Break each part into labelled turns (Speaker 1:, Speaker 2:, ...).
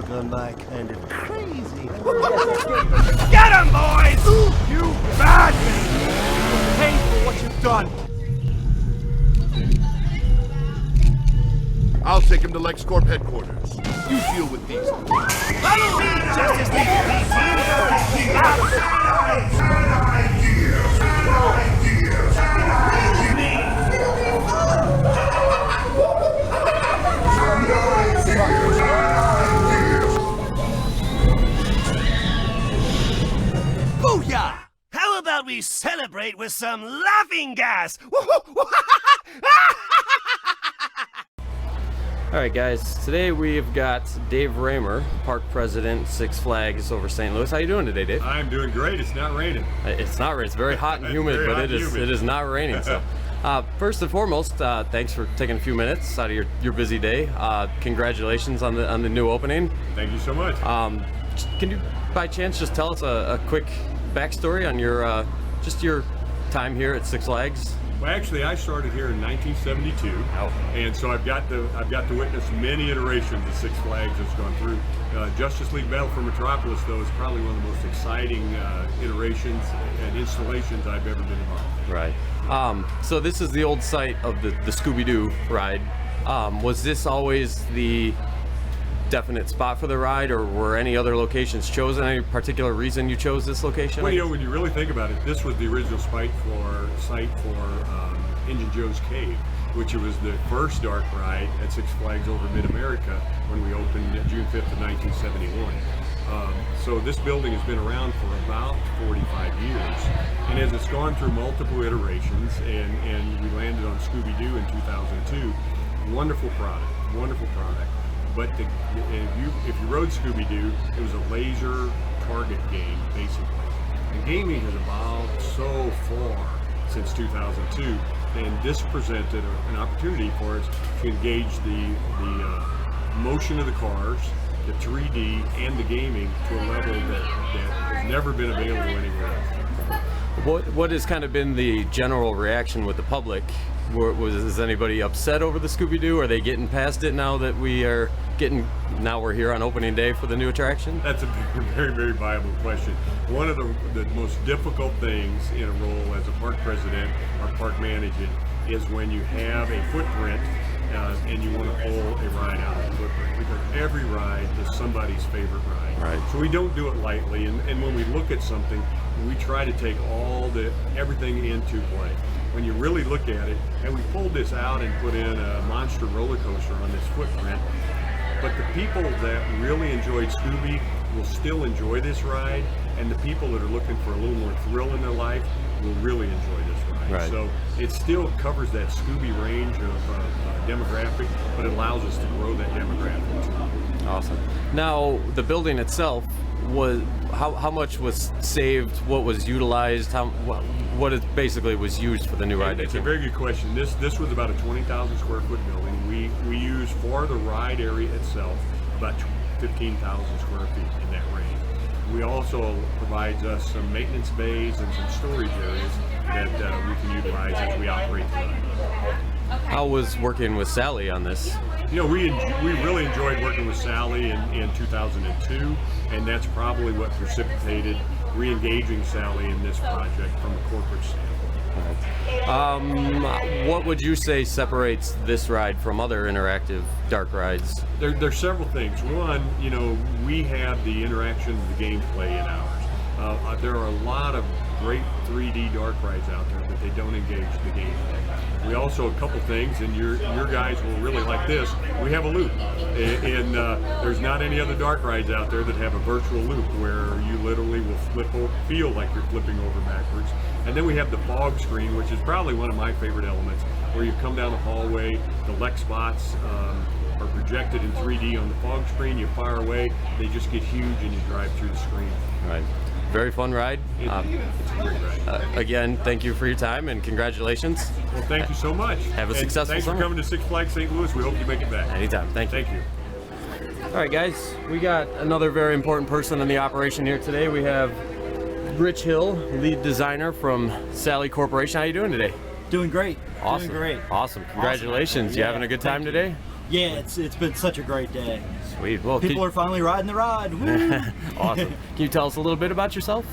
Speaker 1: work on my kind of crazy.
Speaker 2: Get him, boys! You bad man! You'll pay for what you've done.
Speaker 3: I'll take him to LexCorp headquarters. You deal with these.
Speaker 2: Follow me, Justice League Booyah! How about we celebrate with some laughing gas?
Speaker 4: Alright guys, today we've got Dave Roemer, Park President, Six Flags over St. Louis. How you doing today, Dave?
Speaker 5: I'm doing great. It's not raining.
Speaker 4: It's not raining. It's very hot and humid, but it is not raining. So, first and foremost, thanks for taking a few minutes out of your busy day. Congratulations on the new opening.
Speaker 5: Thank you so much.
Speaker 4: Can you, by chance, just tell us a quick backstory on your just your time here at Six Flags?
Speaker 5: Well, actually, I started here in 1972, and so I've got to witness many iterations that Six Flags has gone through. Justice League Battle for Metropolis, though, is probably one of the most exciting iterations and installations I've ever been involved in.
Speaker 4: Right. So this is the old site of the Scooby-Doo ride. Was this always the definite spot for the ride, or were any other locations chosen? Any particular reason you chose this location?
Speaker 5: Well, you know, when you really think about it, this was the original site for Injun Joe's Cave, which was the first dark ride at Six Flags over Mid-America when we opened June 5th of 1971. So this building has been around for about 45 years, and as it's gone through multiple iterations, and we landed on Scooby-Doo in 2002, wonderful product. But if you rode Scooby-Doo, it was a laser target game, basically. And gaming has evolved so far since 2002, and this presented an opportunity for us to engage the motion of the cars, the 3D, and the gaming to a level that has never been available anywhere else.
Speaker 4: What has kind of been the general reaction with the public? Is anybody upset over the Scooby-Doo? Are they getting past it now that we're here on opening day for the new attraction?
Speaker 5: That's a very, very viable question. One of the most difficult things in a role as a park president or park manager is when you have a footprint and you want to pull a ride out of the footprint, because every ride is somebody's favorite ride.
Speaker 4: Right.
Speaker 5: So we don't do it lightly, and when we look at something, we try to take everything into play. When you really look at it, and we pulled this out and put in a monster roller coaster on this footprint, but the people that really enjoyed Scooby will still enjoy this ride, and the people that are looking for a little more thrill in their life will really enjoy this ride.
Speaker 4: Right.
Speaker 5: So it still covers that Scooby range of demographic, but it allows us to grow that demographic too.
Speaker 4: Awesome. Now, the building itself, how much was saved? What was utilized? What it basically was used for the new ride?
Speaker 5: It's a very good question. This was about a 20,000 square foot building. We used for the ride area itself about 15,000 square feet in that range. We also provides us some maintenance bays and some storage areas that we can utilize as we operate the ride.
Speaker 4: How was working with Sally on this?
Speaker 5: You know, we really enjoyed working with Sally in 2002, and that's probably what precipitated re-engaging Sally in this project from a corporate standpoint.
Speaker 4: What would you say separates this ride from other interactive dark rides?
Speaker 5: There's several things. One, you know, we have the interaction of the gameplay in ours. There are a lot of great 3D dark rides out there, but they don't engage the gameplay. We also, a couple things, and your guys will really like this, we have a loop. And there's not any other dark rides out there that have a virtual loop where you literally will feel like you're flipping over backwards. And then we have the fog screen, which is probably one of my favorite elements, where you come down the hallway, the Lex spots are projected in 3D on the fog screen, you fire away, they just get huge and you drive through the screen.
Speaker 4: Right. Very fun ride.
Speaker 5: It's a great ride.
Speaker 4: Again, thank you for your time and congratulations.
Speaker 5: Well, thank you so much.
Speaker 4: Have a successful
Speaker 5: Thanks
Speaker 4: summer.
Speaker 5: for coming to Six Flags St. Louis. We hope you make it back.
Speaker 4: Anytime. Thank you.
Speaker 5: Thank you.
Speaker 4: All right, guys, we got another very important person in the operation here today. We have Rich Hill, lead designer from Sally Corporation. How you doing today?
Speaker 6: Doing great.
Speaker 4: Awesome.
Speaker 6: Doing great.
Speaker 4: Awesome. Congratulations.
Speaker 6: Awesome.
Speaker 4: You having a good time today?
Speaker 1: Yeah, it's been such a great day.
Speaker 4: Sweet. Well,
Speaker 1: People are finally riding the ride. Woo!
Speaker 4: awesome. Can you tell us a little bit about yourself?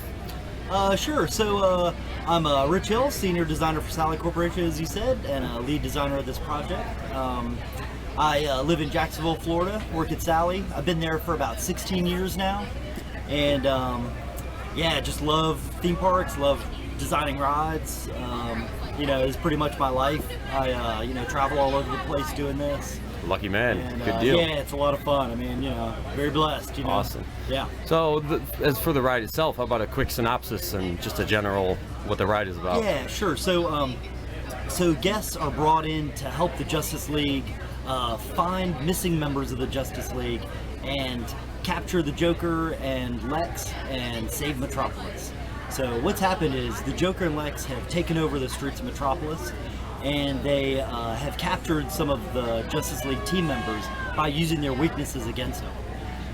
Speaker 1: Sure. So I'm Rich Hill, senior designer for Sally Corporation, as you said, and lead designer of this project. I live in Jacksonville, Florida, work at Sally. I've been there for about 16 years now, and yeah, just love theme parks, love designing rides. It's pretty much my life. I travel all over the place doing this.
Speaker 4: Lucky man.
Speaker 1: And,
Speaker 4: Good deal.
Speaker 1: Yeah, it's a lot of fun. I mean, very blessed.
Speaker 4: Awesome.
Speaker 1: Yeah.
Speaker 4: So, as for the ride itself, how about a quick synopsis and just a general what the ride is about?
Speaker 1: Yeah, sure. So, so guests are brought in to help the Justice League find missing members of the Justice League and capture the Joker and Lex and save Metropolis. So what's happened is the Joker and Lex have taken over the streets of Metropolis, and they have captured some of the Justice League team members by using their weaknesses against them.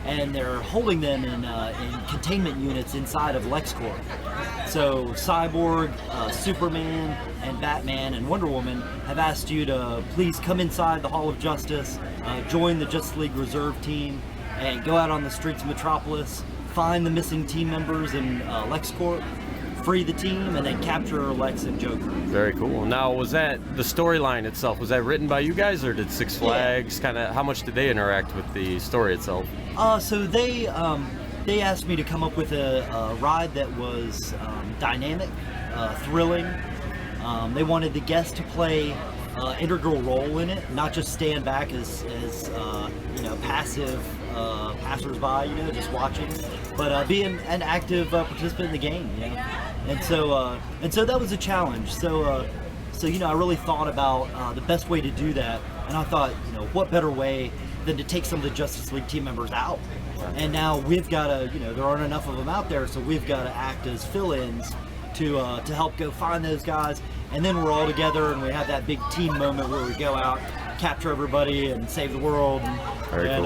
Speaker 1: And they're holding them in containment units inside of LexCorp. So Cyborg, Superman, and Batman and Wonder Woman have asked you to please come inside the Hall of Justice, join the Justice League Reserve team, and go out on the streets of Metropolis, find the missing team members in LexCorp, free the team, and then capture Lex and Joker.
Speaker 4: Very cool. Now, was that the storyline itself? Was that written by you guys, or did Six Flags kind of? How much did they interact with the story itself?
Speaker 1: So they asked me to come up with a ride that was dynamic, thrilling. They wanted the guests to play an integral role in it, not just stand back as passive passersby, just watching, but be an active participant in the game. And so that was a challenge. So I really thought about the best way to do that, and I thought, what better way than to take some of the Justice League team members out. And now we've got to, there aren't enough of them out there, so we've got to act as fill-ins to help go find those guys. And then we're all together, and we have that big team moment where we go out, capture everybody, and save the world.
Speaker 4: Very
Speaker 1: cool.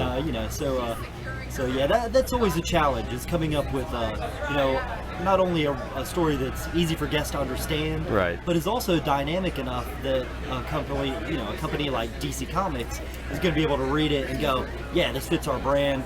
Speaker 1: So yeah, that's always a challenge, is coming up with, not only a story that's easy for guests to understand,
Speaker 4: right,
Speaker 1: but is also dynamic enough that a company like DC Comics is going to be able to read it and go, yeah, this fits our brand.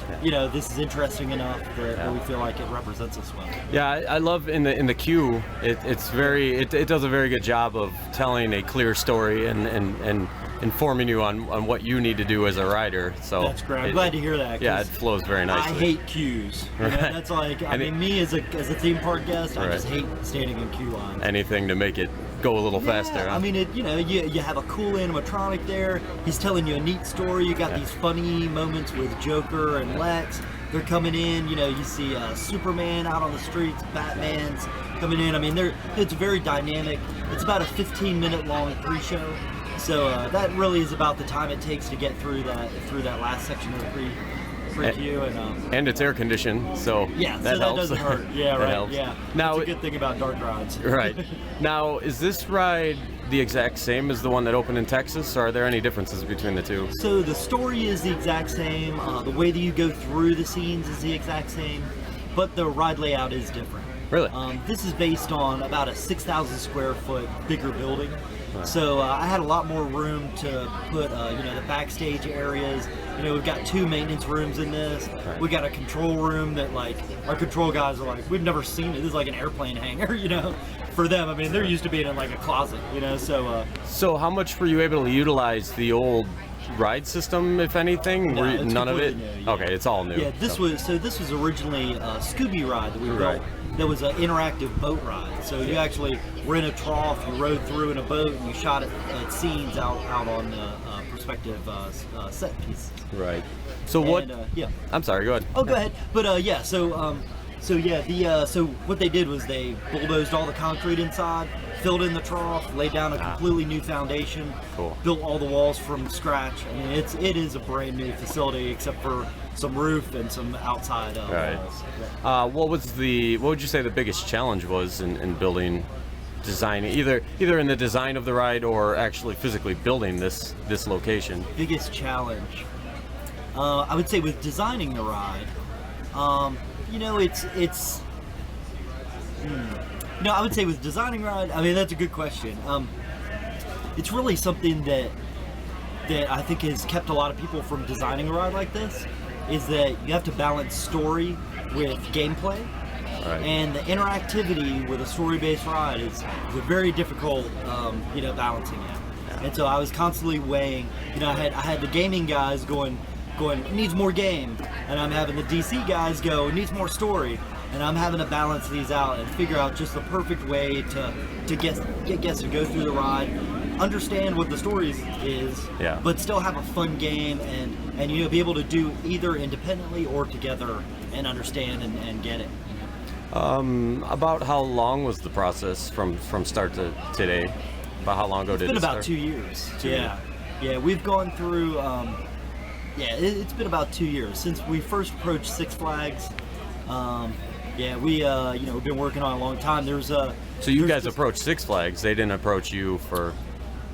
Speaker 1: This is interesting enough that we feel like it represents us well.
Speaker 4: Yeah, I love in the queue. It does a very good job of telling a clear story and informing you on what you need to do as a rider. So
Speaker 1: that's great. I'm glad to hear that.
Speaker 4: Yeah, it flows very nicely.
Speaker 1: I hate queues.
Speaker 4: Right.
Speaker 1: That's like, me as a theme park guest, I
Speaker 4: right.
Speaker 1: just hate standing in queue lines.
Speaker 4: Anything to make it go a little faster. Huh?
Speaker 1: I mean, you have a cool animatronic there. He's telling you a neat story. You got these funny moments with Joker and Lex. They're coming in. You see Superman out on the streets. Batman's coming in. I mean, it's very dynamic. It's about a 15-minute long pre-show. So that really is about the time it takes to get through that last section of the pre-queue,
Speaker 4: and it's air conditioned, so
Speaker 1: yeah,
Speaker 4: that
Speaker 1: so
Speaker 4: helps.
Speaker 1: That doesn't hurt. Yeah, right.
Speaker 4: Helps.
Speaker 1: Yeah.
Speaker 4: Now,
Speaker 1: that's a good thing about dark rides.
Speaker 4: Right. Now, is this ride the exact same as the one that opened in Texas, or are there any differences between the two?
Speaker 1: So the story is the exact same. The way that you go through the scenes is the exact same, but the ride layout is different.
Speaker 4: Really?
Speaker 1: This is based on about a 6,000 square foot bigger building. So I had a lot more room to put, the backstage areas. We've got 2 maintenance rooms in this.
Speaker 4: Right.
Speaker 1: We got a control room that, our control guys are like, we've never seen it. This is like an airplane hangar, For them, I mean, they're used to being in like a closet, so.
Speaker 4: So how much were you able to utilize the old ride system, if anything?
Speaker 1: No,
Speaker 4: None of it?
Speaker 1: New, yeah.
Speaker 4: Okay, it's all new.
Speaker 1: Yeah, this was originally a Scooby ride that we built.
Speaker 4: Right.
Speaker 1: That was an interactive boat ride. So you actually rent a trough, you rode through in a boat, and you shot at scenes out on perspective set pieces.
Speaker 4: Right. So what?
Speaker 1: Yeah.
Speaker 4: I'm sorry. Go ahead.
Speaker 1: Oh, go ahead. But so what they did was they bulldozed all the concrete inside, filled in the trough, laid down a completely new foundation,
Speaker 4: cool.
Speaker 1: Built all the walls from scratch. I mean, it is a brand new facility except for some roof and some outside
Speaker 4: right.
Speaker 1: walls. Yeah.
Speaker 4: What would you say the biggest challenge was in building, designing, either in the design of the ride or actually physically building this location?
Speaker 1: Biggest challenge, I would say, with designing the ride. I would say with designing ride, I mean, that's a good question. It's really something that that I think has kept a lot of people from designing a ride like this is that you have to balance story with gameplay.
Speaker 4: Right.
Speaker 1: And the interactivity with a story-based ride is very difficult, balancing it. And so I was constantly weighing. I had the gaming guys going, it needs more game, and I'm having the DC guys go, it needs more story, and I'm having to balance these out and figure out just the perfect way to get guests to go through the ride, understand what the story is, but still have a fun game and be able to do either independently or together and understand and get it.
Speaker 4: About how long was the process from start to today? About how long ago did it start?
Speaker 1: It's been about 2 years. Yeah, we've gone through. It's been about 2 years since we first approached Six Flags. We've been working on it a long time. So
Speaker 4: you guys approached Six Flags. They didn't approach you for.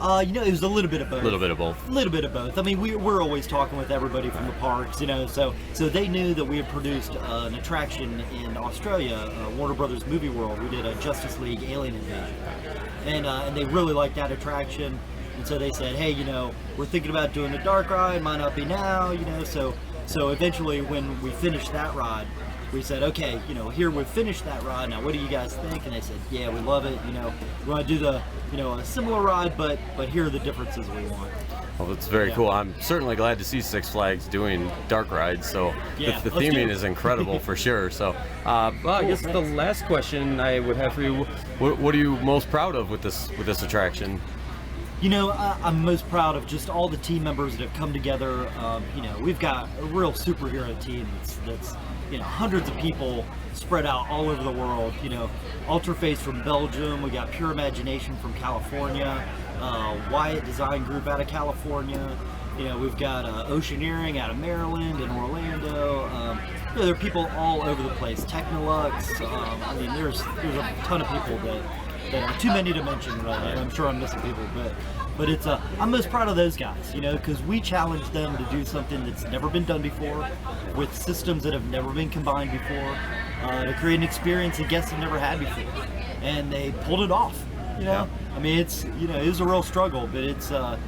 Speaker 1: It was a little bit of both.
Speaker 4: A little bit of both.
Speaker 1: A little bit of both. I mean, we're always talking with everybody from the parks, so they knew that we had produced an attraction in Australia, Warner Brothers Movie World. We did a Justice League Alien Invasion, and they really liked that attraction, and so they said, hey, we're thinking about doing a dark ride, might not be now, so eventually when we finished that ride, we said, okay, here we've finished that ride. Now, what do you guys think? And they said, yeah, we love it. We want to do a similar ride, but here are the differences we want.
Speaker 4: Well, it's very cool. I'm certainly glad to see Six Flags doing dark rides. So the theming is incredible for sure. So, I guess the last question I would have for you: what are you most proud of with this attraction?
Speaker 1: I'm most proud of just all the team members that have come together. We've got a real superhero team that's hundreds of people spread out all over the world. Ultraface from Belgium, we got Pure Imagination from California, Wyatt Design Group out of California. We've got Oceaneering out of Maryland and Orlando. There are people all over the place. Technolux. There's a ton of people that are too many to mention. Really. I'm sure I'm missing people, but it's I'm most proud of those guys, because we challenged them to do something that's never been done before, with systems that have never been combined before, to create an experience that guests have never had before, and they pulled it off. I mean, it's it was a real struggle, but it's I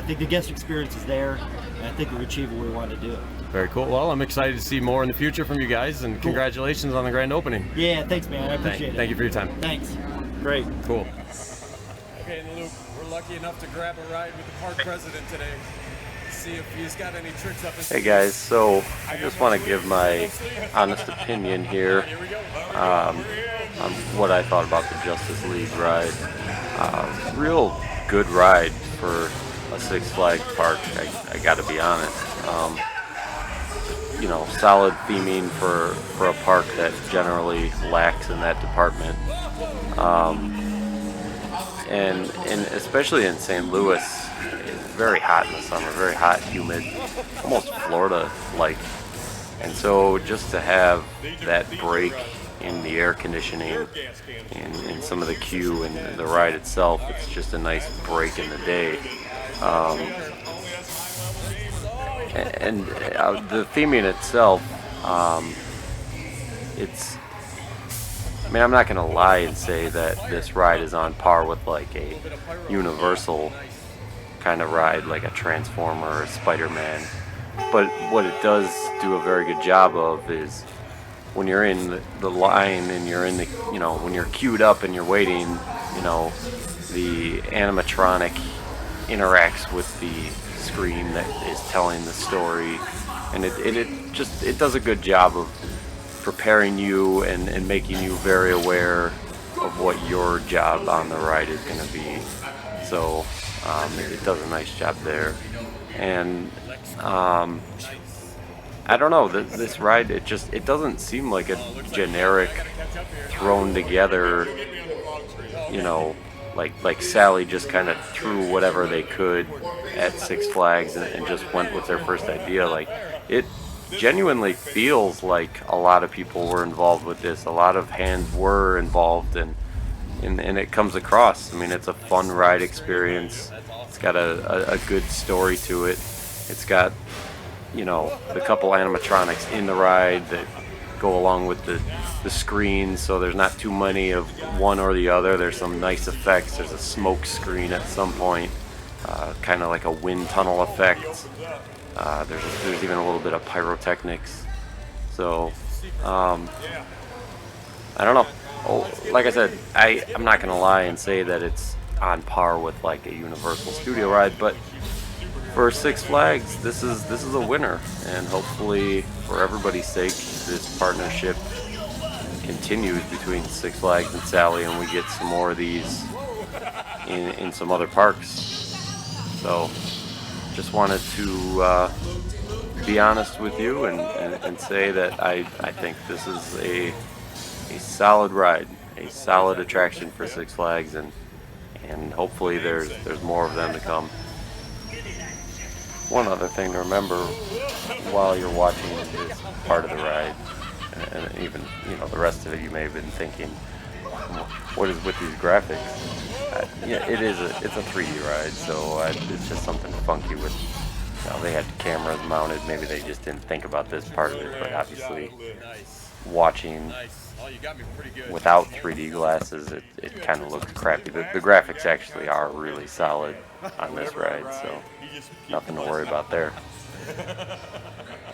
Speaker 1: think the guest experience is there, and I think we achieved what we wanted to do.
Speaker 4: Very cool. Well, I'm excited to see more in the future from you guys, and congratulations on the grand opening.
Speaker 1: Yeah, thanks, man. I appreciate it.
Speaker 4: Thank you for your time.
Speaker 1: Thanks.
Speaker 4: Great. Cool.
Speaker 6: Okay, and Luke, we're lucky enough to grab a ride with the park president today. See if he's got any tricks up his
Speaker 7: Hey guys, so I just want to give my honest opinion here on what I thought about the Justice League ride. Real good ride for a Six Flags park, I gotta be honest. Solid theming for a park that generally lacks in that department. And especially in St. Louis, it's very hot in the summer, very hot, humid, almost Florida-like. And so just to have that break in the air conditioning and some of the queue and the ride itself, it's just a nice break in the day. And the theming itself, I'm not going to lie and say that this ride is on par with like a Universal kind of ride, like a Transformer or a Spider-Man. But what it does do a very good job of is when you're in the line and you're in the, when you're queued up and you're waiting, the animatronic interacts with the screen that is telling the story, and it does a good job of preparing you and making you very aware of what your job on the ride is going to be. So it does a nice job there. And I don't know, this ride, it doesn't seem like a generic thrown together, like Sally just kind of threw whatever they could at Six Flags and just went with their first idea. Like, it genuinely feels like a lot of people were involved with this. A lot of hands were involved, and it comes across. I mean, it's a fun ride experience. It's got a good story to it. It's got, the couple animatronics in the ride that go along with the screens, so there's not too many of one or the other. There's some nice effects. There's a smoke screen at some point. kind of like a wind tunnel effect. There's even a little bit of pyrotechnics. So I don't know. Oh, like I said, I'm not gonna lie and say that it's on par with like a Universal Studio ride, but for Six Flags, this is a winner, and hopefully for everybody's sake, this partnership continues between Six Flags and Sally, and we get some more of these in some other parks. So just wanted to be honest with you and say that I think this is a solid ride, a solid attraction for Six Flags, and hopefully there's more of them to come. One other thing to remember while you're watching this part of the ride, and even the rest of it, you may have been thinking, what is with these graphics? Yeah, it's a 3D ride, so it's just something funky with. They had cameras mounted. Maybe they just didn't think about this part of it, but obviously watching without 3D glasses, it kind of looks crappy. The graphics actually are really solid on this ride, so nothing to worry about there.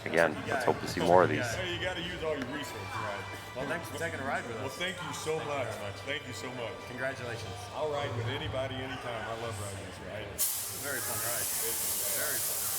Speaker 7: Again, let's hope to see more of these.
Speaker 5: You got to use all your resources, right?
Speaker 6: Well, thanks for taking a ride with us.
Speaker 5: Well, thank you so much. Thank you so much.
Speaker 6: Congratulations.
Speaker 5: I'll ride with anybody, anytime. I love riding this ride.
Speaker 6: It's a very fun ride.
Speaker 5: It's very fun.